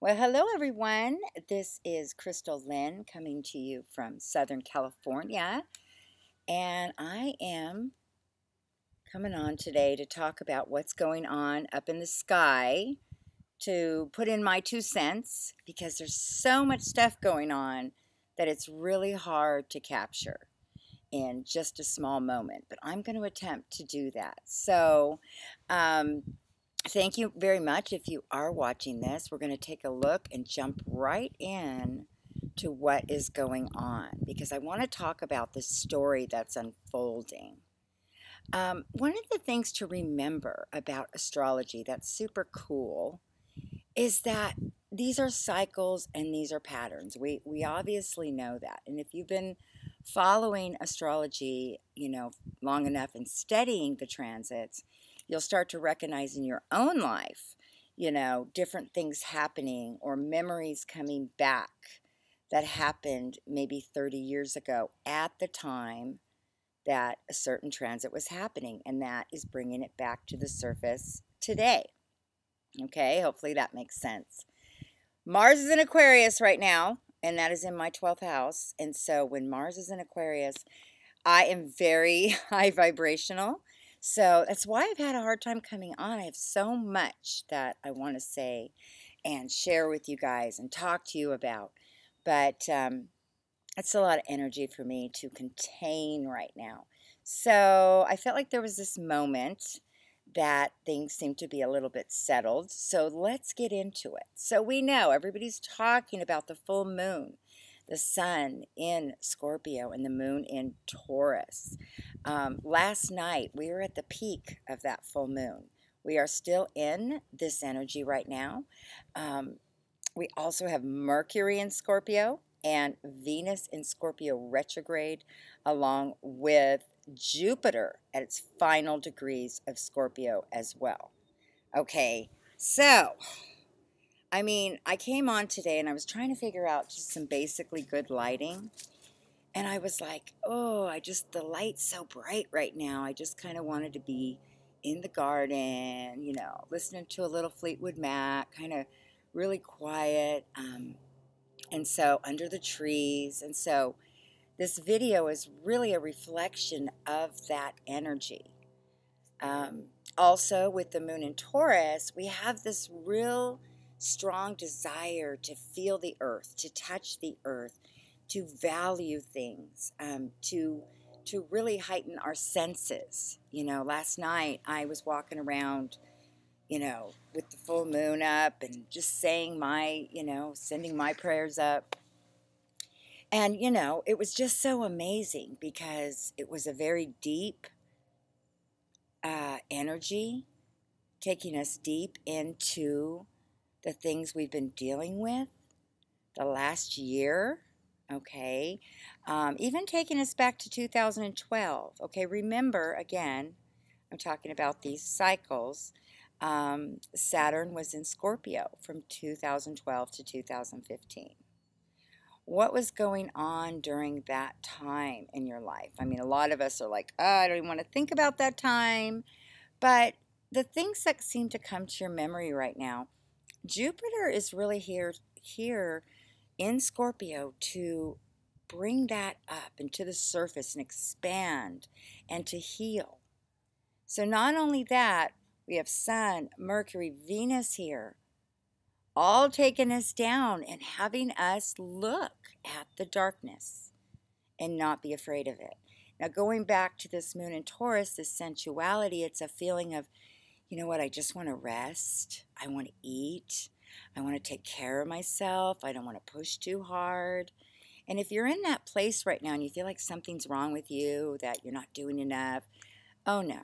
Well, hello everyone. This is Chrystallynn coming to you from Southern California, and I am coming on today to talk about what's going on up in the sky, to put in my 2 cents because there's so much stuff going on that it's really hard to capture in just a small moment, but I'm going to attempt to do that. Um, Thank you very much. If you are watching this, we're going to take a look and jump right in to what is going on because I want to talk about this story that's unfolding. One of the things to remember about astrology that's super cool is that these are cycles and these are patterns. We obviously know that. And if you've been following astrology, long enough and studying the transits, you'll start to recognize in your own life, different things happening or memories coming back that happened maybe 30 years ago at the time that a certain transit was happening. And that is bringing it back to the surface today. Okay, hopefully that makes sense. Mars is in Aquarius right now, and that is in my 12th house. And so when Mars is in Aquarius, I am very high vibrational. So that's why I've had a hard time coming on. I have so much that I want to say and share with you guys and talk to you about. But it's a lot of energy for me to contain right now. So I felt like there was this moment that things seem to be a little bit settled. So let's get into it. So we know everybody's talking about the full moon, the sun in Scorpio and the moon in Taurus. Last night, we were at the peak of that full moon. We are still in this energy right now. We also have Mercury in Scorpio and Venus in Scorpio retrograde, along with Jupiter at its final degrees of Scorpio as well. Okay, so, I came on today and I was trying to figure out just some basically good lighting. And I was like, oh, the light's so bright right now. I just kind of wanted to be in the garden, listening to a little Fleetwood Mac, kind of really quiet. And so under the trees. And so this video is really a reflection of that energy. Also, with the moon in Taurus, we have this real strong desire to feel the earth, to touch the earth, to value things, to really heighten our senses. Last night I was walking around, with the full moon up and just saying sending my prayers up. And, it was just so amazing because it was a very deep energy, taking us deep into the things we've been dealing with the last year. Okay, even taking us back to 2012. Okay, remember, again, I'm talking about these cycles. Saturn was in Scorpio from 2012 to 2015. What was going on during that time in your life? A lot of us are like, oh, I don't even want to think about that time. But the things that seem to come to your memory right now, Jupiter is really here in Scorpio to bring that up into the surface and expand and to heal. So not only that, we have Sun, Mercury, Venus here, all taking us down and having us look at the darkness and not be afraid of it. Now, going back to this moon in Taurus, this sensuality, it's a feeling of, you know what, I just want to rest. I want to eat. I want to take care of myself. I don't want to push too hard. And if you're in that place right now and you feel like something's wrong with you, that you're not doing enough, oh no.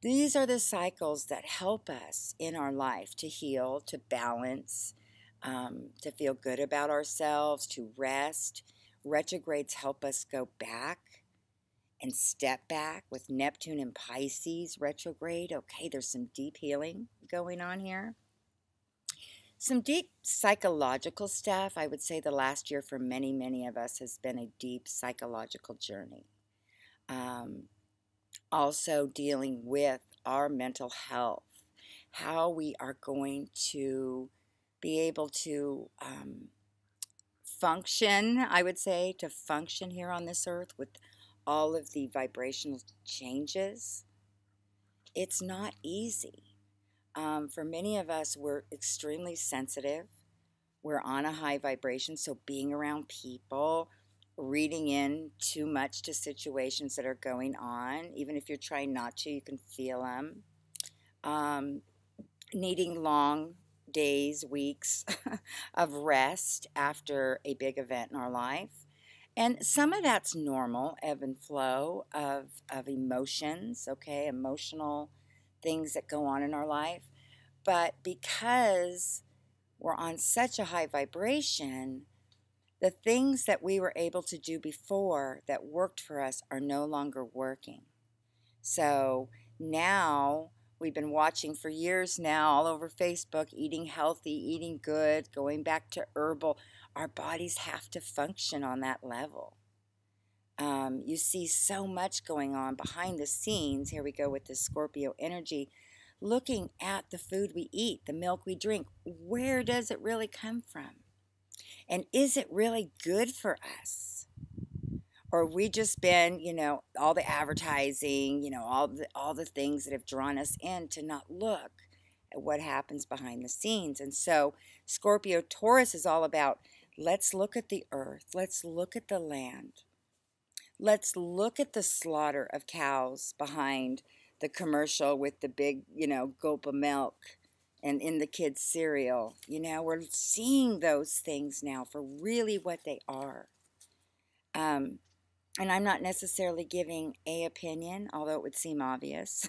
These are the cycles that help us in our life to heal, to balance, to feel good about ourselves, to rest. Retrogrades help us go back and step back with Neptune and Pisces retrograde. Okay, there's some deep healing going on here. Some deep psychological stuff. I would say the last year for many, many of us has been a deep psychological journey. Also dealing with our mental health, how we are going to be able to function, I would say, to function here on this earth with all of the vibrational changes. It's not easy. For many of us, we're extremely sensitive. We're on a high vibration, so being around people, reading in too much to situations that are going on, even if you're trying not to, you can feel them. Needing long days, weeks of rest after a big event in our life. And some of that's normal, ebb and flow of emotions, okay, emotional things that go on in our life. But because we're on such a high vibration, the things that we were able to do before that worked for us are no longer working. So now we've been watching for years now all over Facebook, eating healthy, eating good, going back to herbal. Our bodies have to function on that level. You see so much going on behind the scenes. Here we go with this Scorpio energy. Looking at the food we eat, the milk we drink, where does it really come from? And is it really good for us? Or we just been, all the advertising, all the things that have drawn us in to not look at what happens behind the scenes. And so Scorpio Taurus is all about, let's look at the earth, let's look at the land. Let's look at the slaughter of cows behind the commercial with the big, gulp of milk and in the kids' cereal. We're seeing those things now for really what they are. And I'm not necessarily giving an opinion, although it would seem obvious.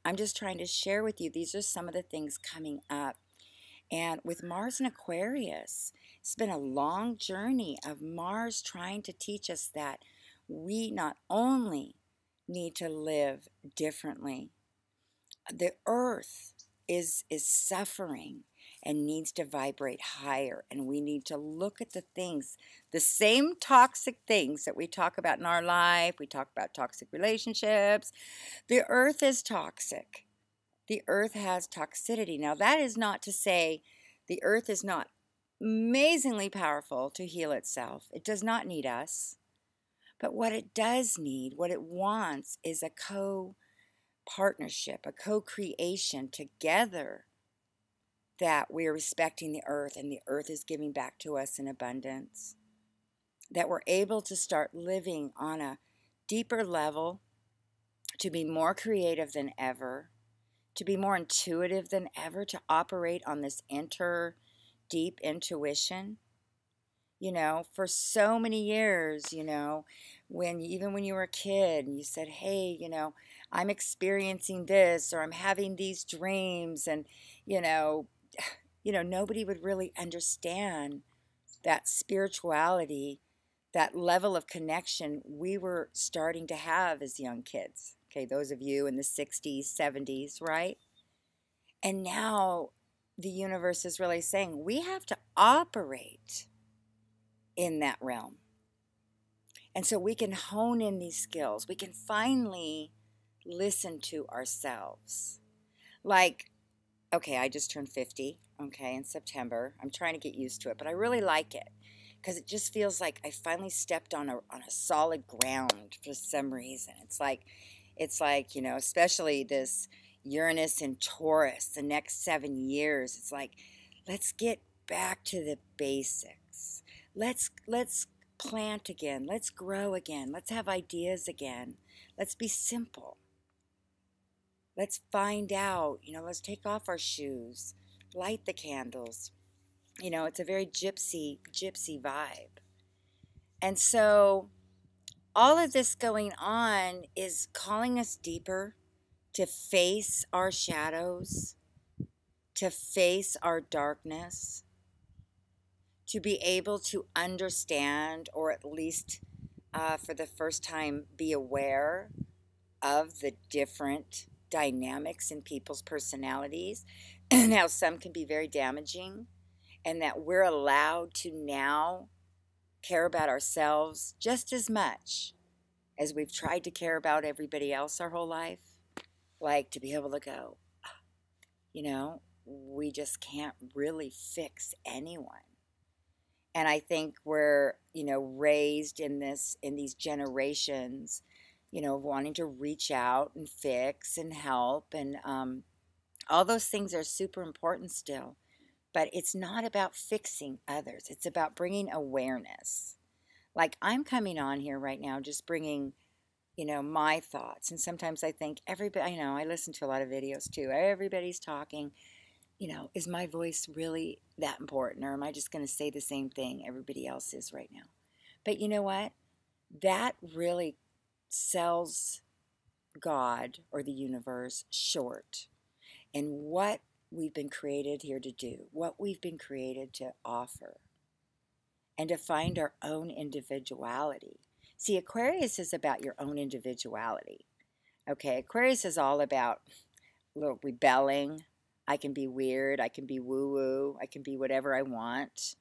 I'm just trying to share with you, these are some of the things coming up. And with Mars in Aquarius, it's been a long journey of Mars trying to teach us that we not only need to live differently, the earth is suffering and needs to vibrate higher, and we need to look at the things, the same toxic things that we talk about in our life. We talk about toxic relationships. The earth is toxic. The earth has toxicity. Now, that is not to say the earth is not amazingly powerful to heal itself. It does not need us. But what it does need, what it wants, is a co-partnership, a co-creation together, that we're respecting the earth and the earth is giving back to us in abundance, that we're able to start living on a deeper level, to be more creative than ever, to be more intuitive than ever, to operate on this deep intuition. For so many years, even when you were a kid and you said, hey, I'm experiencing this, or I'm having these dreams, and, nobody would really understand that spirituality, that level of connection we were starting to have as young kids. Okay, those of you in the 60s, 70s, right? And now the universe is really saying we have to operate in that realm. And so we can hone in these skills. We can finally listen to ourselves. Like, okay, I just turned 50, okay, in September. I'm trying to get used to it, but I really like it because it just feels like I finally stepped on a solid ground for some reason. It's like, especially this Uranus and Taurus, the next 7 years. It's like, let's get back to the basics. Let's plant again. Let's grow again. Let's have ideas again. Let's be simple. Let's find out, let's take off our shoes, light the candles. It's a very gypsy vibe. And so all of this going on is calling us deeper, to face our shadows, to face our darkness, to be able to understand, or at least for the first time be aware of the different dynamics in people's personalities and how some can be very damaging, and that we're allowed to now care about ourselves just as much as we've tried to care about everybody else our whole life. Like, to be able to go, we just can't really fix anyone. And I think we're, raised in these generations, of wanting to reach out and fix and help. And all those things are super important still. But it's not about fixing others. It's about bringing awareness. Like I'm coming on here right now, just bringing, my thoughts. And sometimes I think everybody, I listen to a lot of videos too. Everybody's talking. Is my voice really that important, or am I just going to say the same thing everybody else is right now? But you know what? That really sells God or the universe short. And what we've been created here to do, what we've been created to offer, and to find our own individuality. See, Aquarius is about your own individuality. Okay, Aquarius is all about rebelling. I can be weird, I can be woo-woo, I can be whatever I want,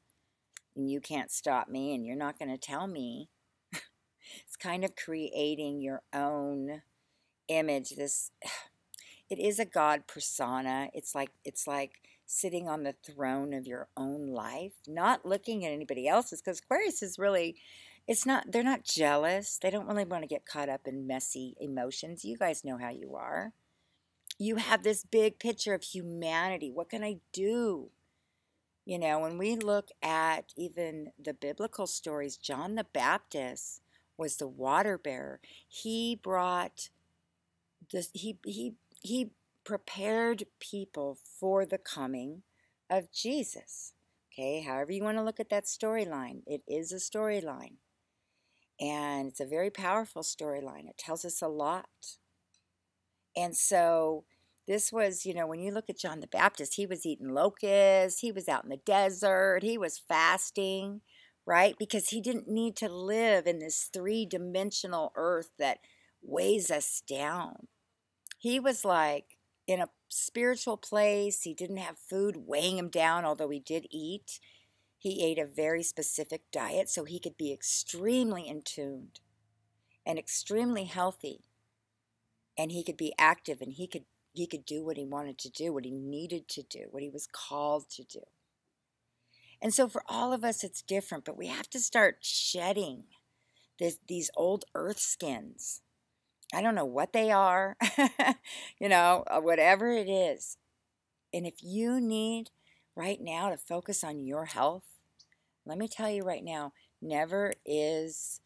and you can't stop me, and you're not going to tell me. It's kind of creating your own image. It is a God persona. It's like sitting on the throne of your own life, not looking at anybody else's, because Aquarius is really, they're not jealous. They don't really want to get caught up in messy emotions. You guys know how you are. You have this big picture of humanity. What can I do? When we look at even the biblical stories, John the Baptist was the water bearer. He brought this, he prepared people for the coming of Jesus. Okay, however you want to look at that storyline, it is a storyline. And it's a very powerful storyline. It tells us a lot. And so this was, when you look at John the Baptist, he was eating locusts, he was out in the desert, he was fasting, right? Because he didn't need to live in this three-dimensional earth that weighs us down. He was like in a spiritual place. He didn't have food weighing him down, although he did eat. He ate a very specific diet so he could be extremely in tune and extremely healthy. And he could be active, and he could do what he wanted to do, what he needed to do, what he was called to do. And so for all of us, it's different, but we have to start shedding these old earth skins. I don't know what they are, whatever it is. And if you need right now to focus on your health, let me tell you right now, never has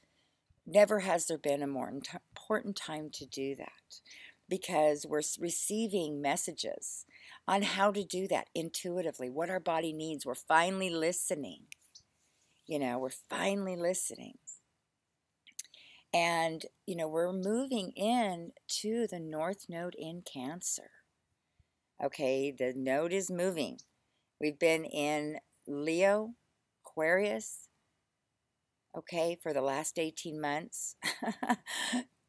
there been a more important time to do that, because we're receiving messages on how to do that intuitively, what our body needs. We're finally listening. We're finally listening. And, we're moving in to the North Node in Cancer. Okay, the node is moving. We've been in Leo, Aquarius, okay, for the last 18 months.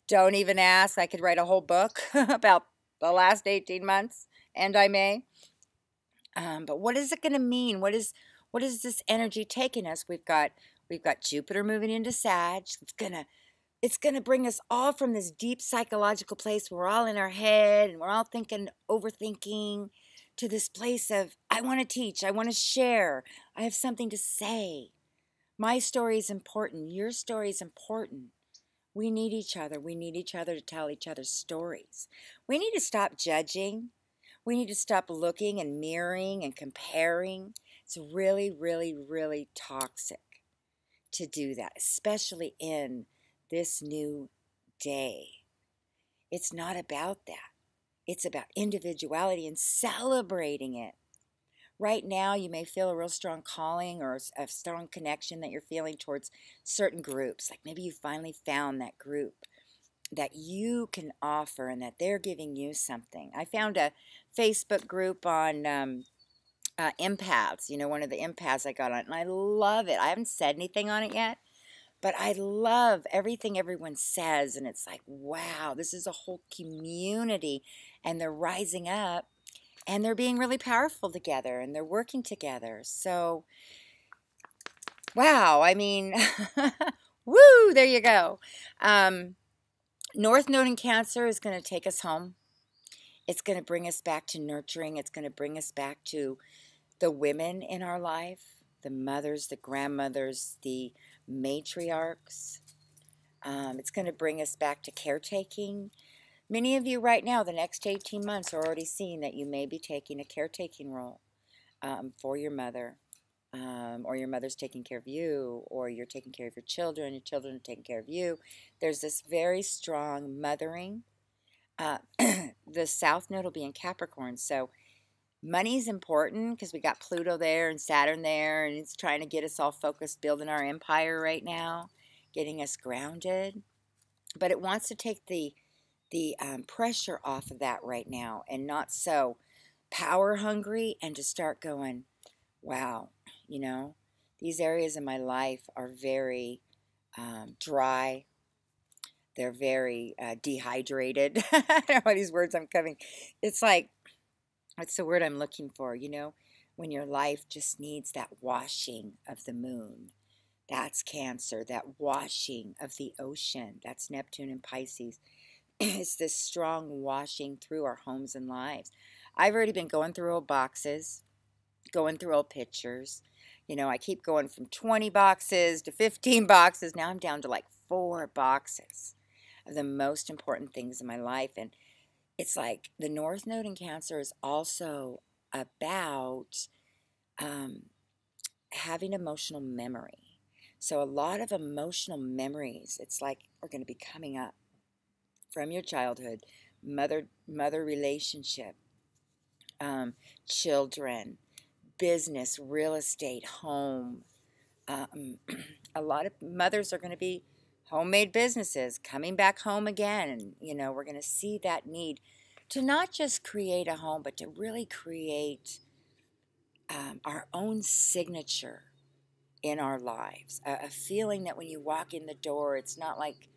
Don't even ask. I could write a whole book about the last 18 months, and I may. But what is it going to mean? What is this energy taking us? We've got Jupiter moving into Sag. It's gonna bring us all from this deep psychological place where we're all in our head and we're all overthinking, to this place of, I want to teach, I want to share, I have something to say. My story is important. Your story is important. We need each other. We need each other to tell each other's stories. We need to stop judging. We need to stop looking and mirroring and comparing. It's really, really, really toxic to do that, especially in this new day. It's not about that. It's about individuality and celebrating it. Right now, you may feel a real strong calling or a strong connection that you're feeling towards certain groups. Like maybe you finally found that group that you can offer and that they're giving you something. I found a Facebook group on empaths, one of the empaths I got on, and I love it. I haven't said anything on it yet, but I love everything everyone says, and it's like, wow, this is a whole community, and they're rising up, and they're being really powerful together, and they're working together. So, wow, I mean, woo, there you go. North Node in Cancer is going to take us home. It's going to bring us back to nurturing. It's going to bring us back to the women in our life, the mothers, the grandmothers, the matriarchs. It's going to bring us back to caretaking. Many of you right now, the next 18 months, are already seeing that you may be taking a caretaking role for your mother, or your mother's taking care of you, or you're taking care of your children are taking care of you. There's this very strong mothering. The South Node will be in Capricorn, so money's important because we got Pluto there and Saturn there, and it's trying to get us all focused, building our empire right now, getting us grounded. But it wants to take the pressure off of that right now, and not so power hungry, and to start going, wow, these areas in my life are very dry. They're very dehydrated. I don't know why these words I'm coming. It's like, what's the word I'm looking for? When your life just needs that washing of the moon. That's Cancer. That washing of the ocean. That's Neptune and Pisces. It's this strong washing through our homes and lives. I've already been going through old boxes, going through old pictures. I keep going from 20 boxes to 15 boxes. Now I'm down to like 4 boxes of the most important things in my life. And it's like the North Node in Cancer is also about having emotional memory. So a lot of emotional memories, it's like, are going to be coming up from your childhood, mother relationship, children, business, real estate, home. A lot of mothers are going to be homemade businesses coming back home again. And, we're going to see that need to not just create a home, but to really create our own signature in our lives. A feeling that when you walk in the door, it's not like,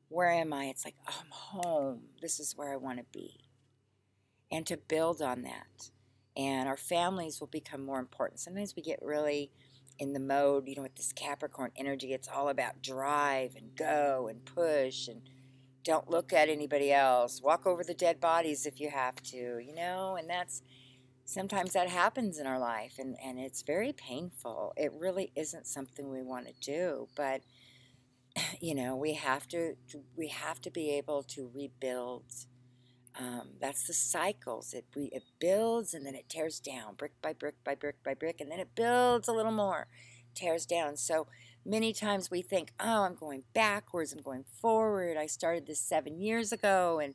where am I? It's like, oh, I'm home. This is where I want to be. And to build on that. And our families will become more important. Sometimes we get really in the mode, with this Capricorn energy. It's all about drive and go and push and don't look at anybody else. Walk over the dead bodies if you have to, and sometimes that happens in our life, and it's very painful. It really isn't something we want to do, but we have to be able to rebuild. That's the cycles. It builds and then it tears down, brick by brick by brick by brick, and then it builds a little more, tears down. So many times we think, oh, I'm going backwards, I'm going forward. I started this 7 years ago and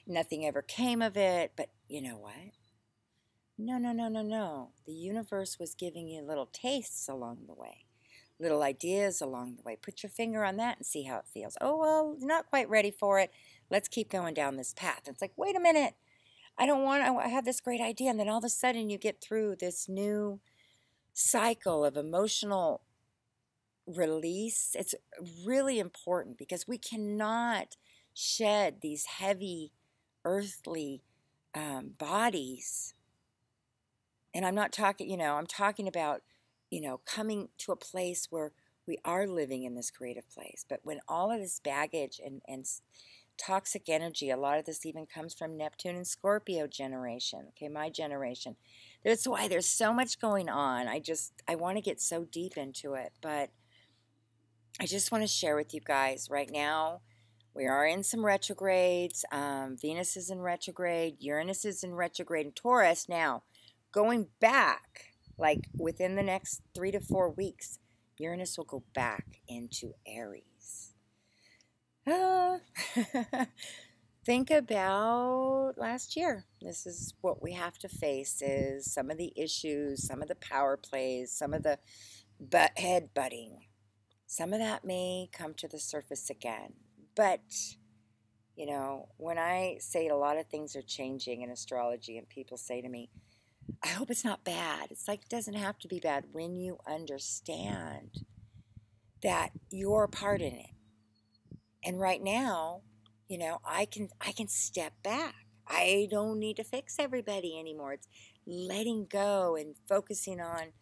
nothing ever came of it. But you know what? No, no, no, no, no. The universe was giving you little tastes along the way, little ideas along the way. Put your finger on that and see how it feels. Oh, well, not quite ready for it. Let's keep going down this path. It's like, wait a minute. I have this great idea. And then all of a sudden you get through this new cycle of emotional release. It's really important because we cannot shed these heavy earthly bodies. And I'm not talking, I'm talking about, coming to a place where we are living in this creative place. But when all of this baggage and toxic energy, a lot of this even comes from Neptune and Scorpio generation, okay, my generation. That's why there's so much going on. I want to get so deep into it, but I just want to share with you guys right now, we are in some retrogrades. Venus is in retrograde, Uranus is in retrograde, and Taurus now, going back, like within the next 3 to 4 weeks, Uranus will go back into Aries. Think about last year. This is what we have to face, is some of the issues, some of the power plays, some of the head butting. Some of that may come to the surface again. But, when I say a lot of things are changing in astrology and people say to me, I hope it's not bad. It's like, it doesn't have to be bad when you understand that you're a part in it. And right now, I can step back. I don't need to fix everybody anymore. It's letting go and focusing on,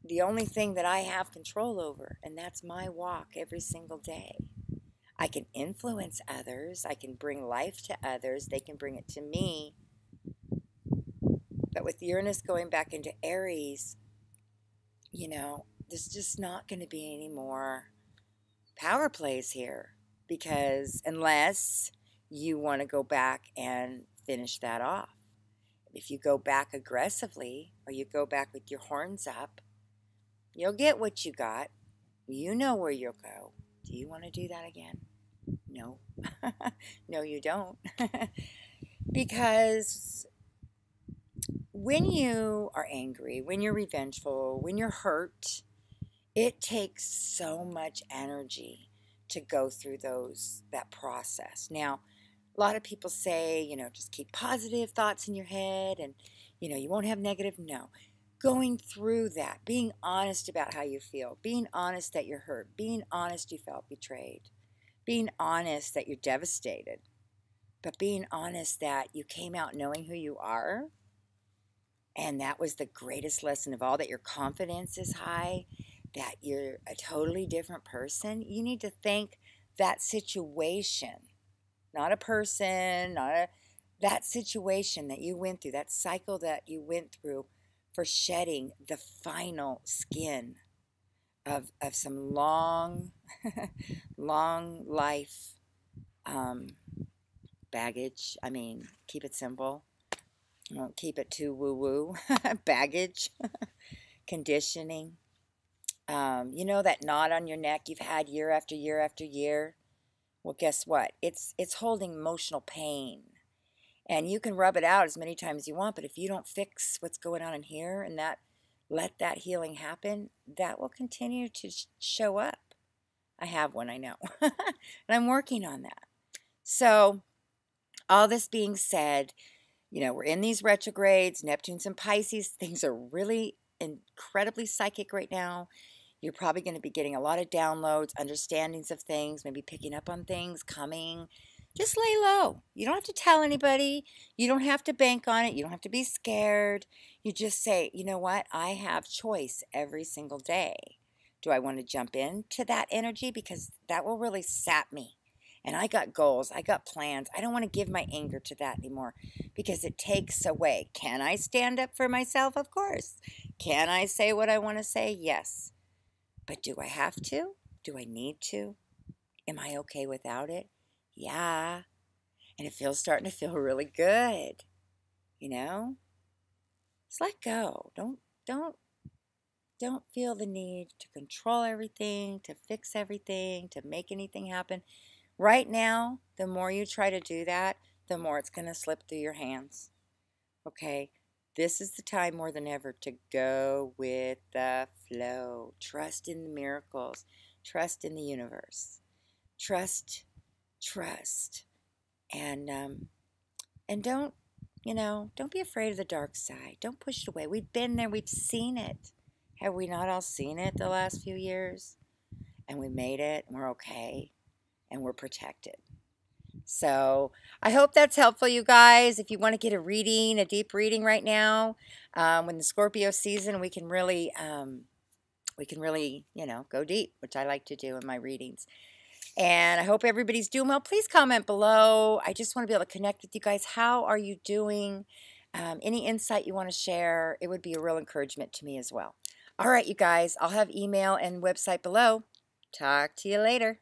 the only thing that I have control over, and that's my walk every single day. I can influence others. I can bring life to others. They can bring it to me. But with Uranus going back into Aries, there's just not going to be any more power plays here, because unless you want to go back and finish that off. If you go back aggressively, or you go back with your horns up, you'll get what you got. You know where you'll go. Do you want to do that again? No. No, you don't. Because when you are angry, when you're revengeful, when you're hurt, it takes so much energy to go through that process. Now, a lot of people say, just keep positive thoughts in your head and, you won't have negative. No. Going through that, being honest about how you feel, being honest that you're hurt, being honest you felt betrayed, being honest that you're devastated, but being honest that you came out knowing who you are, and that was the greatest lesson of all, that your confidence is high, that you're a totally different person. You need to thank that situation, not a person, that situation that you went through, that cycle that you went through, for shedding the final skin of some long, long life baggage. I mean, keep it simple. Don't keep it too woo-woo. Baggage, conditioning. That knot on your neck you've had year after year after year. Well, guess what? It's holding emotional pain. And you can rub it out as many times as you want, but if you don't fix what's going on in here and let that healing happen, that will continue to show up. I have one, I know. And I'm working on that. So, all this being said, we're in these retrogrades, Neptune's in Pisces. Things are really incredibly psychic right now. You're probably going to be getting a lot of downloads, understandings of things, maybe picking up on things coming. Just lay low. You don't have to tell anybody. You don't have to bank on it. You don't have to be scared. You just say, you know what? I have choice every single day. Do I want to jump into that energy? Because that will really sap me. And I got goals. I got plans. I don't want to give my anger to that anymore, because it takes away. Can I stand up for myself? Of course. Can I say what I want to say? Yes. But do I have to? Do I need to? Am I okay without it? Yeah. And it feels starting to feel really good. Just let go. Don't feel the need to control everything, to fix everything, to make anything happen. Right now, the more you try to do that, the more it's going to slip through your hands. Okay? This is the time more than ever to go with the flow. Trust in the miracles. Trust in the universe. Trust. And don't be afraid of the dark side. Don't push it away. We've been there. We've seen it. Have we not all seen it the last few years? And we made it, and we're okay, and we're protected. So I hope that's helpful, you guys. If you want to get a deep reading right now, when the Scorpio season, we can really, go deep, which I like to do in my readings. And I hope everybody's doing well. Please comment below. I just want to be able to connect with you guys. How are you doing? Any insight you want to share, it would be a real encouragement to me as well. All right, you guys, I'll have email and website below. Talk to you later.